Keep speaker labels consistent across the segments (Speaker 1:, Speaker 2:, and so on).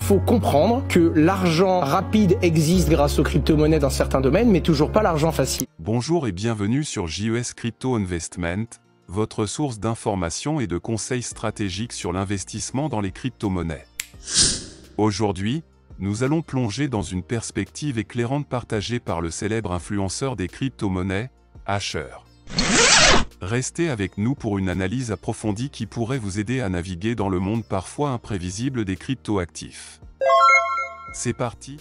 Speaker 1: Faut comprendre que l'argent rapide existe grâce aux crypto-monnaies dans certains domaines, mais toujours pas l'argent facile.
Speaker 2: Bonjour et bienvenue sur JES Crypto Investment, votre source d'informations et de conseils stratégiques sur l'investissement dans les crypto-monnaies. Aujourd'hui, nous allons plonger dans une perspective éclairante partagée par le célèbre influenceur des crypto-monnaies, Asher. Restez avec nous pour une analyse approfondie qui pourrait vous aider à naviguer dans le monde parfois imprévisible des crypto-actifs. C'est parti!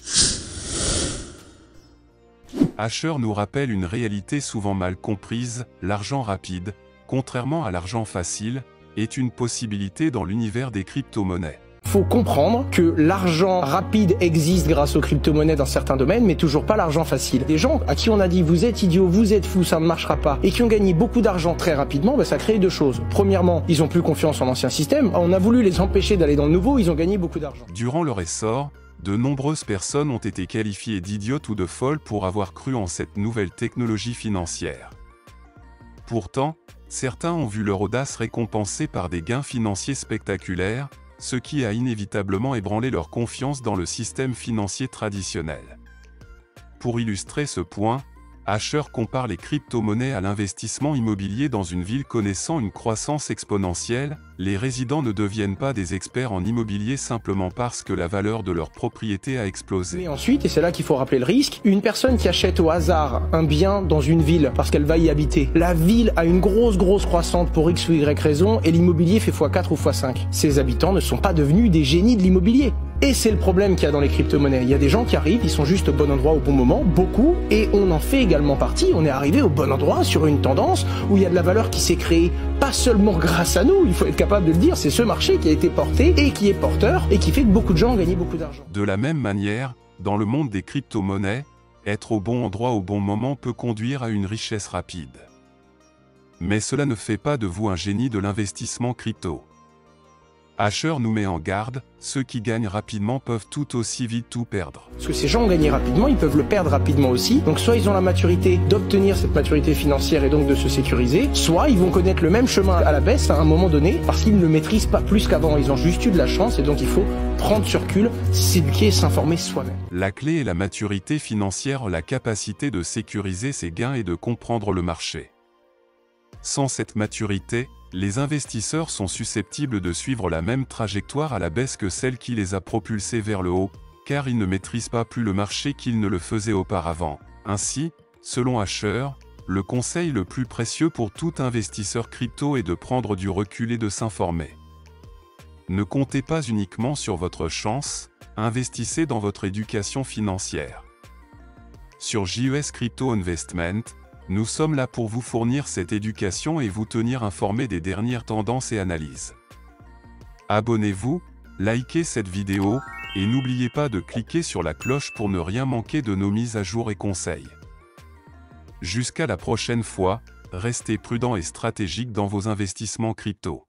Speaker 2: Asher nous rappelle une réalité souvent mal comprise: l'argent rapide, contrairement à l'argent facile, est une possibilité dans l'univers des crypto-monnaies.
Speaker 1: Faut comprendre que l'argent rapide existe grâce aux crypto-monnaies dans certains domaines, mais toujours pas l'argent facile. Des gens à qui on a dit vous êtes idiots, vous êtes fous, ça ne marchera pas, et qui ont gagné beaucoup d'argent très rapidement, ça crée deux choses. Premièrement, ils ont plus confiance en l'ancien système, on a voulu les empêcher d'aller dans le nouveau, ils ont gagné beaucoup d'argent.
Speaker 2: Durant leur essor, de nombreuses personnes ont été qualifiées d'idiotes ou de folles pour avoir cru en cette nouvelle technologie financière. Pourtant, certains ont vu leur audace récompensée par des gains financiers spectaculaires, ce qui a inévitablement ébranlé leur confiance dans le système financier traditionnel. Pour illustrer ce point, Asher compare les crypto-monnaies à l'investissement immobilier dans une ville connaissant une croissance exponentielle. Les résidents ne deviennent pas des experts en immobilier simplement parce que la valeur de leur propriété a explosé.
Speaker 1: Mais ensuite, et c'est là qu'il faut rappeler le risque, une personne qui achète au hasard un bien dans une ville parce qu'elle va y habiter, la ville a une grosse croissance pour X ou Y raison et l'immobilier fait x4 ou x5. Ces habitants ne sont pas devenus des génies de l'immobilier. Et c'est le problème qu'il y a dans les crypto-monnaies. Il y a des gens qui arrivent, ils sont juste au bon endroit au bon moment, beaucoup, et on en fait également partie. On est arrivé au bon endroit sur une tendance où il y a de la valeur qui s'est créée, pas seulement grâce à nous, il faut être capable de le dire, c'est ce marché qui a été porté et qui est porteur et qui fait que beaucoup de gens ont gagné beaucoup d'argent.
Speaker 2: De la même manière, dans le monde des crypto-monnaies, être au bon endroit au bon moment peut conduire à une richesse rapide. Mais cela ne fait pas de vous un génie de l'investissement crypto. Asher nous met en garde, ceux qui gagnent rapidement peuvent tout aussi vite tout perdre.
Speaker 1: Parce que ces gens ont gagné rapidement, ils peuvent le perdre rapidement aussi. Donc soit ils ont la maturité d'obtenir cette maturité financière et donc de se sécuriser, soit ils vont connaître le même chemin à la baisse à un moment donné parce qu'ils ne le maîtrisent pas plus qu'avant. Ils ont juste eu de la chance et donc il faut prendre sur recul, s'éduquer et s'informer soi-même.
Speaker 2: La clé est la maturité financière, la capacité de sécuriser ses gains et de comprendre le marché. Sans cette maturité, les investisseurs sont susceptibles de suivre la même trajectoire à la baisse que celle qui les a propulsés vers le haut, car ils ne maîtrisent pas plus le marché qu'ils ne le faisaient auparavant. Ainsi, selon Asher, le conseil le plus précieux pour tout investisseur crypto est de prendre du recul et de s'informer. Ne comptez pas uniquement sur votre chance, investissez dans votre éducation financière. Sur JES Crypto Investment, nous sommes là pour vous fournir cette éducation et vous tenir informé des dernières tendances et analyses. Abonnez-vous, likez cette vidéo, et n'oubliez pas de cliquer sur la cloche pour ne rien manquer de nos mises à jour et conseils. Jusqu'à la prochaine fois, restez prudents et stratégiques dans vos investissements crypto.